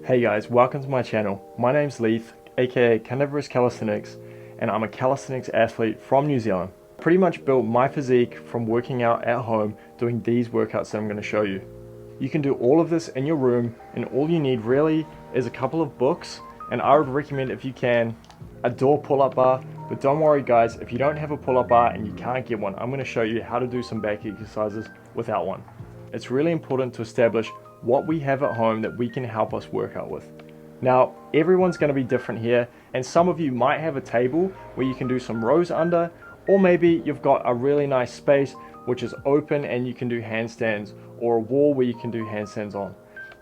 Hey guys, welcome to my channel. My name's Leith, aka Carnivorous Calisthenics, and I'm a calisthenics athlete from New Zealand. I pretty much built my physique from working out at home doing these workouts that I'm going to show you. You can do all of this in your room, and all you need really is a couple of books, and I would recommend, if you can, a door pull-up bar. But don't worry guys, if you don't have a pull-up bar and you can't get one, I'm going to show you how to do some back exercises without one. It's really important to establish what we have at home that we can help us work out with. Now, everyone's going to be different here, and some of you might have a table where you can do some rows under, or maybe you've got a really nice space which is open and you can do handstands, or a wall where you can do handstands on.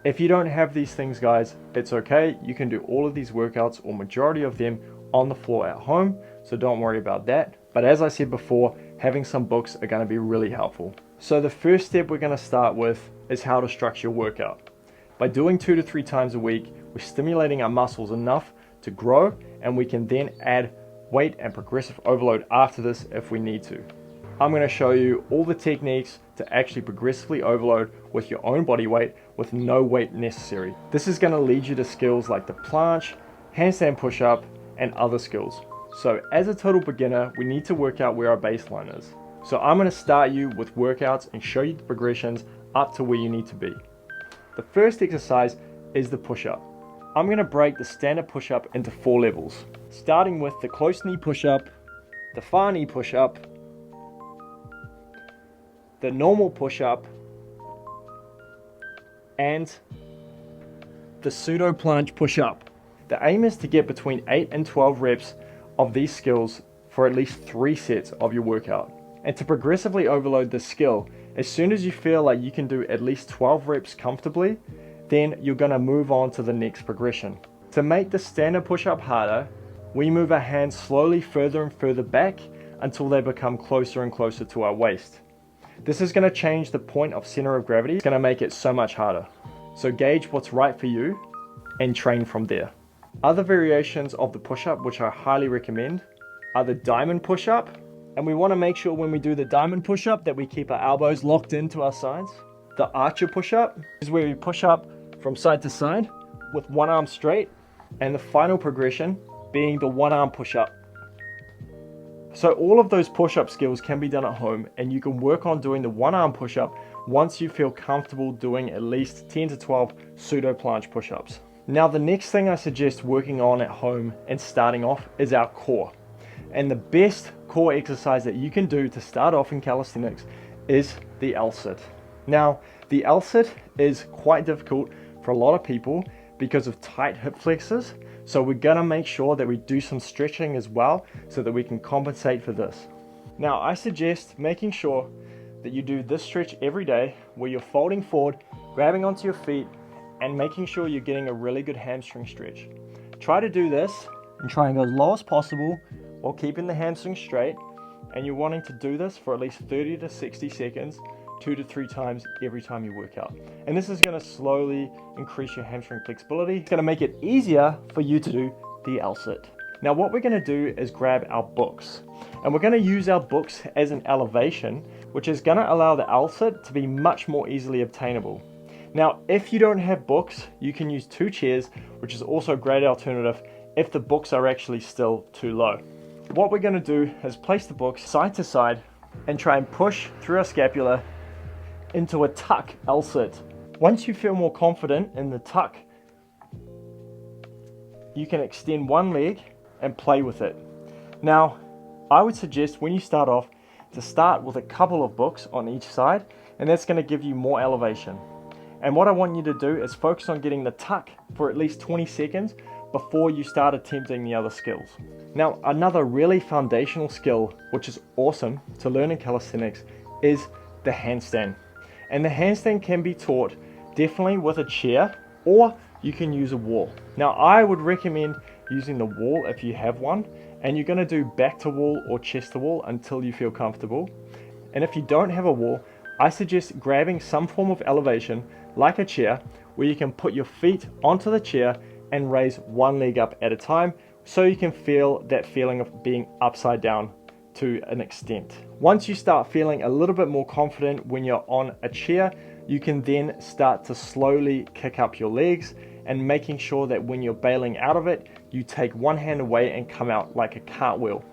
If you don't have these things guys, it's okay. You can do all of these workouts, or majority of them, on the floor at home, so don't worry about that. But as I said before, having some books are going to be really helpful. So the first step we're going to start with is how to structure your workout. By doing 2 to 3 times a week, we're stimulating our muscles enough to grow, and we can then add weight and progressive overload after this if we need to. I'm going to show you all the techniques to actually progressively overload with your own body weight with no weight necessary. This is going to lead you to skills like the planche, handstand push-up, and other skills. So as a total beginner, we need to work out where our baseline is. So I'm going to start you with workouts and show you the progressions up to where you need to be. The first exercise is the push-up. I'm going to break the standard push-up into 4 levels, starting with the close knee push-up, the far knee push-up, the normal push-up, and the pseudo planche push-up. The aim is to get between 8 and 12 reps of these skills for at least 3 sets of your workout. And to progressively overload this skill, as soon as you feel like you can do at least 12 reps comfortably, then you're going to move on to the next progression. To make the standard push-up harder, we move our hands slowly further and further back until they become closer and closer to our waist. This is going to change the point of center of gravity. It's going to make it so much harder. So gauge what's right for you and train from there. Other variations of the push-up which I highly recommend are the diamond push-up, and we want to make sure when we do the diamond push-up that we keep our elbows locked into our sides. The archer push-up is where we push up from side to side with one arm straight, and the final progression being the one arm push-up. So all of those push-up skills can be done at home, and you can work on doing the one arm push-up once you feel comfortable doing at least 10 to 12 pseudo planche push-ups. Now the next thing I suggest working on at home and starting off is our core. And the best core exercise that you can do to start off in calisthenics is the L-sit. Now the L-sit is quite difficult for a lot of people because of tight hip flexors. So we're gonna make sure that we do some stretching as well so that we can compensate for this. Now I suggest making sure that you do this stretch every day where you're folding forward, grabbing onto your feet, and making sure you're getting a really good hamstring stretch. Try to do this and try and go as low as possible while keeping the hamstring straight, and you're wanting to do this for at least 30 to 60 seconds, 2 to 3 times every time you work out. And this is going to slowly increase your hamstring flexibility. It's going to make it easier for you to do the L-sit. Now what we're going to do is grab our books, and we're going to use our books as an elevation, which is going to allow the L-sit to be much more easily obtainable. Now, if you don't have books, you can use 2 chairs, which is also a great alternative if the books are actually still too low. What we're going to do is place the books side to side and try and push through our scapula into a tuck L-sit. Once you feel more confident in the tuck, you can extend one leg and play with it. Now, I would suggest when you start off to start with a couple of books on each side, and that's going to give you more elevation. And what I want you to do is focus on getting the tuck for at least 20 seconds before you start attempting the other skills. Now, another really foundational skill, which is awesome to learn in calisthenics, is the handstand. And the handstand can be taught definitely with a chair, or you can use a wall. Now, I would recommend using the wall if you have one, and you're gonna do back to wall or chest to wall until you feel comfortable. And if you don't have a wall, I suggest grabbing some form of elevation like a chair where you can put your feet onto the chair and raise one leg up at a time so you can feel that feeling of being upside down to an extent. Once you start feeling a little bit more confident when you're on a chair, you can then start to slowly kick up your legs and making sure that when you're bailing out of it, you take one hand away and come out like a cartwheel.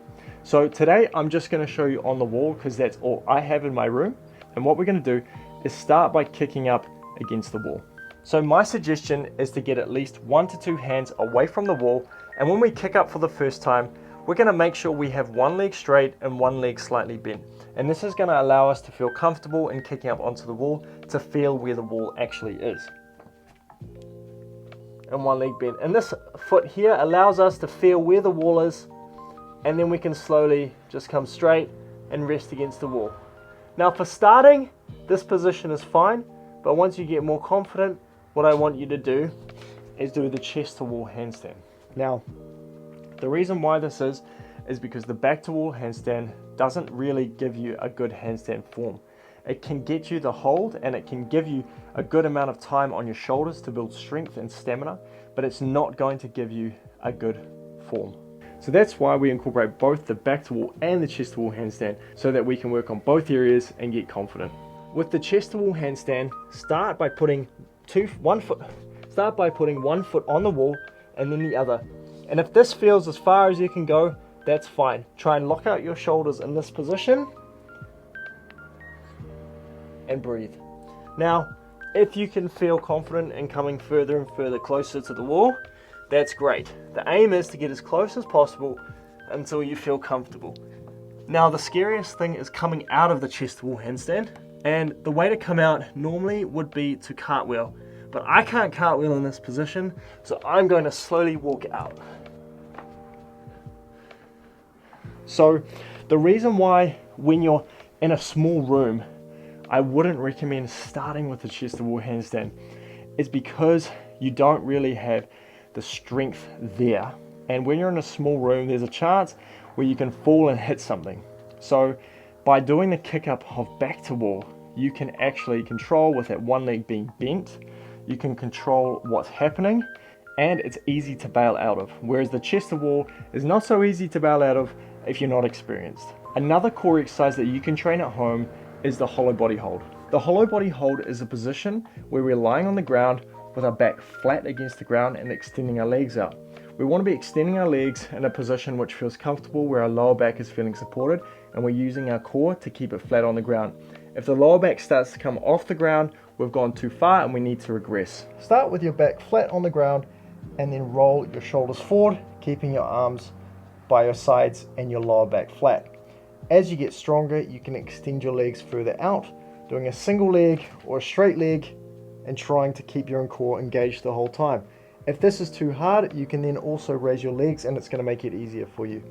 So today I'm just going to show you on the wall because that's all I have in my room. And what we're going to do is start by kicking up against the wall. So my suggestion is to get at least 1 to 2 hands away from the wall, and when we kick up for the first time, we're going to make sure we have one leg straight and one leg slightly bent. And this is going to allow us to feel comfortable in kicking up onto the wall, to feel where the wall actually is. And one leg bent. And this foot here allows us to feel where the wall is, and then we can slowly just come straight and rest against the wall. Now for starting, this position is fine, but once you get more confident, what I want you to do is do the chest to wall handstand. Now, the reason why this is because the back to wall handstand doesn't really give you a good handstand form. It can get you the hold and it can give you a good amount of time on your shoulders to build strength and stamina, but it's not going to give you a good form. So that's why we incorporate both the back to wall and the chest to wall handstand, so that we can work on both areas and get confident. With the chest to wall handstand, start by putting one foot on the wall and then the other. And if this feels as far as you can go, that's fine. Try and lock out your shoulders in this position and breathe. Now, if you can feel confident in coming further and further closer to the wall, that's great. The aim is to get as close as possible until you feel comfortable. Now, the scariest thing is coming out of the chest to wall handstand, and the way to come out normally would be to cartwheel, but I can't cartwheel in this position, so I'm going to slowly walk out. So the reason why when you're in a small room, I wouldn't recommend starting with the chest to wall handstand is because you don't really have the strength there. And when you're in a small room, there's a chance where you can fall and hit something. So by doing the kick up of back to wall, you can actually control with that one leg being bent, you can control what's happening, and it's easy to bail out of. Whereas the chest to wall is not so easy to bail out of if you're not experienced. Another core exercise that you can train at home is the hollow body hold. The hollow body hold is a position where we're lying on the ground with our back flat against the ground and extending our legs out. We want to be extending our legs in a position which feels comfortable, where our lower back is feeling supported, and we're using our core to keep it flat on the ground. If the lower back starts to come off the ground, we've gone too far and we need to regress. Start with your back flat on the ground and then roll your shoulders forward, keeping your arms by your sides and your lower back flat. As you get stronger, you can extend your legs further out, doing a single leg or a straight leg and trying to keep your core engaged the whole time. If this is too hard, you can then also raise your legs and it's going to make it easier for you.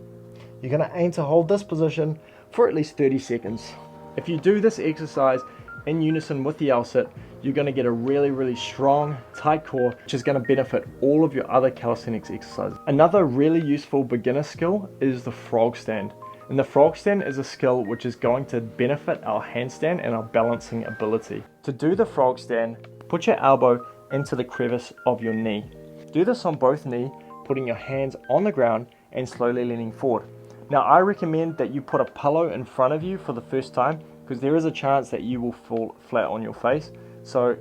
You're going to aim to hold this position for at least 30 seconds. If you do this exercise in unison with the L-sit, you're going to get a really strong, tight core, which is going to benefit all of your other calisthenics exercises. Another really useful beginner skill is the frog stand. And the frog stand is a skill which is going to benefit our handstand and our balancing ability. To do the frog stand, put your elbow into the crevice of your knee. Do this on both knees, putting your hands on the ground and slowly leaning forward. Now I recommend that you put a pillow in front of you for the first time, because there is a chance that you will fall flat on your face. So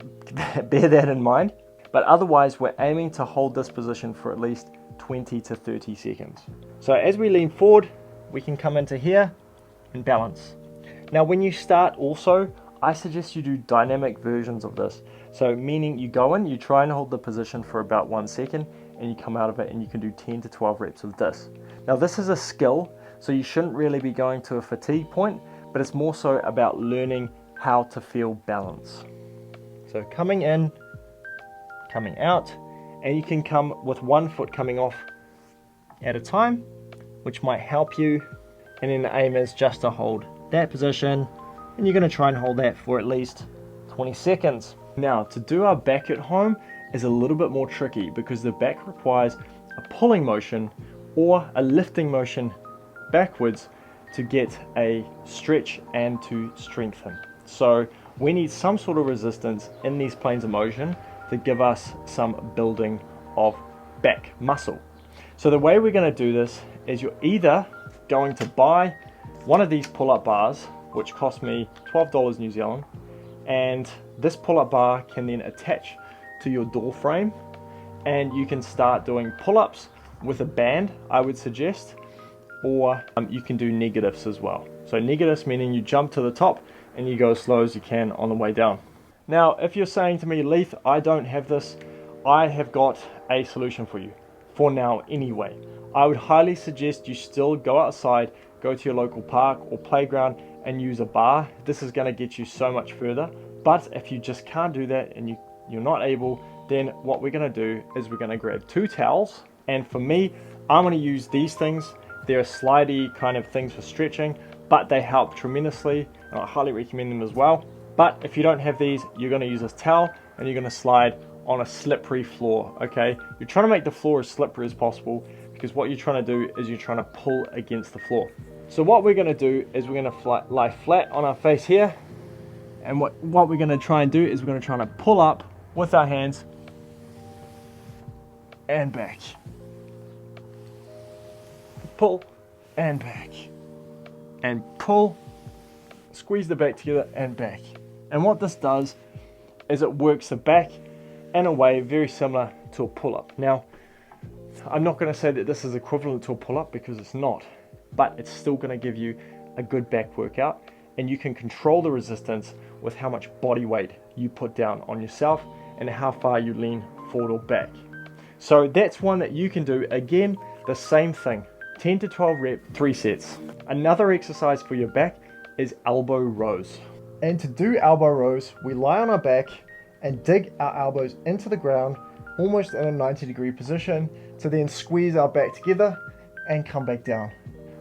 bear that in mind. But otherwise, we're aiming to hold this position for at least 20 to 30 seconds. So as we lean forward, we can come into here and balance. Now when you start also, I suggest you do dynamic versions of this. So meaning you go in, you try and hold the position for about 1 second, and you come out of it and you can do 10 to 12 reps of this. Now this is a skill, so you shouldn't really be going to a fatigue point, but it's more so about learning how to feel balance. So coming in, coming out, and you can come with one foot coming off at a time, which might help you. And then the aim is just to hold that position, and you're going to try and hold that for at least 20 seconds. Now to do our back at home is a little bit more tricky, because the back requires a pulling motion or a lifting motion backwards to get a stretch and to strengthen. So we need some sort of resistance in these planes of motion to give us some building of back muscle. So the way we're going to do this is you're either going to buy one of these pull-up bars, which cost me $12 New Zealand, and this pull-up bar can then attach to your door frame, and you can start doing pull-ups with a band, I would suggest, or you can do negatives as well. So negatives meaning you jump to the top and you go as slow as you can on the way down. Now, if you're saying to me, Leith, I don't have this, I have got a solution for you, for now anyway. I would highly suggest you still go outside, go to your local park or playground and use a bar. This is going to get you so much further. But if you just can't do that and you're not able, then what we're going to do is we're going to grab 2 towels. And for me, I'm going to use these things. They're slidey kind of things for stretching, but they help tremendously. And I highly recommend them as well. But if you don't have these, you're going to use this towel and you're going to slide on a slippery floor, okay? You're trying to make the floor as slippery as possible, because what you're trying to do is you're trying to pull against the floor. So what we're going to do is we're going to lie flat on our face here. And what we're going to try and do is we're going to try and pull up with our hands and back. Pull and back. And pull, squeeze the back together and back. And what this does is it works the back in a way very similar to a pull-up. Now, I'm not going to say that this is equivalent to a pull-up because it's not, but it's still going to give you a good back workout, and you can control the resistance with how much body weight you put down on yourself and how far you lean forward or back. So that's one that you can do. Again, the same thing, 10 to 12 reps, 3 sets. Another exercise for your back is elbow rows. And to do elbow rows, we lie on our back and dig our elbows into the ground almost in a 90-degree position to then squeeze our back together and come back down.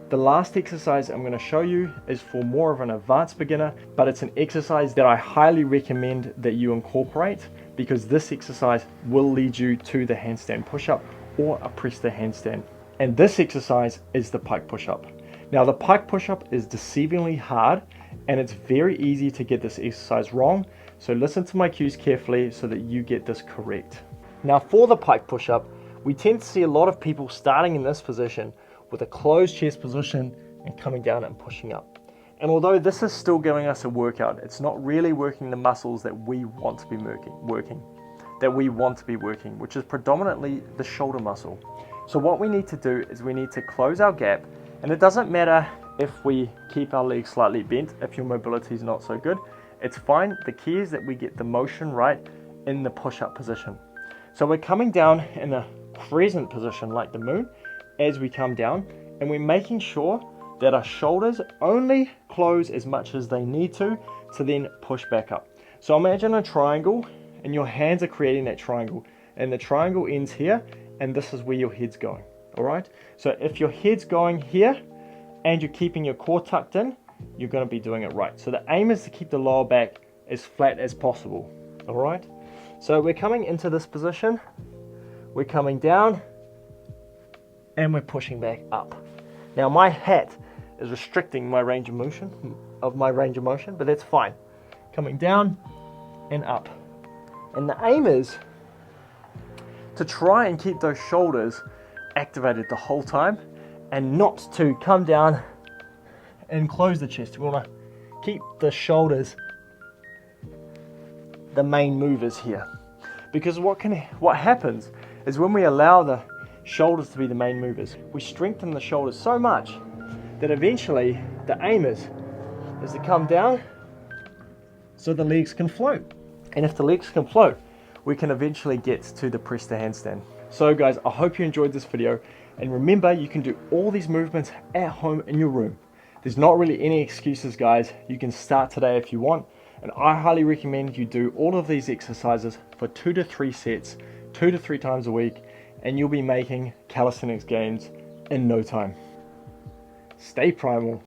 The last exercise I'm going to show you is for more of an advanced beginner, but it's an exercise that I highly recommend that you incorporate, because this exercise will lead you to the handstand push-up or a press to handstand. And this exercise is the pike push-up. Now the pike push-up is deceivingly hard, and it's very easy to get this exercise wrong. So listen to my cues carefully so that you get this correct. Now for the pike push-up, we tend to see a lot of people starting in this position with a closed chest position and coming down and pushing up. And although this is still giving us a workout, it's not really working the muscles that we want to be working, which is predominantly the shoulder muscle. So what we need to do is we need to close our gap, and it doesn't matter if we keep our legs slightly bent, if your mobility is not so good, it's fine. The key is that we get the motion right in the push-up position. So we're coming down in a crescent position like the moon as we come down, and we're making sure that our shoulders only close as much as they need to then push back up. So imagine a triangle and your hands are creating that triangle, and the triangle ends here, and this is where your head's going. All right, so if your head's going here and you're keeping your core tucked in, you're going to be doing it right. So the aim is to keep the lower back as flat as possible. All right, so we're coming into this position, we're coming down, and we're pushing back up. Now my hat is restricting my range of motion, but that's fine. Coming down and up. And the aim is to try and keep those shoulders activated the whole time, and not to come down and close the chest. We want to keep the shoulders the main movers here, because what happens is when we allow the shoulders to be the main movers, we strengthen the shoulders so much that eventually the aim is to come down so the legs can float. And if the legs can float, we can eventually get to the press to handstand. So guys, I hope you enjoyed this video, and remember, you can do all these movements at home in your room. There's not really any excuses, guys. You can start today if you want, and I highly recommend you do all of these exercises for 2 to 3 sets, 2 to 3 times a week, and you'll be making calisthenics gains in no time. Stay primal.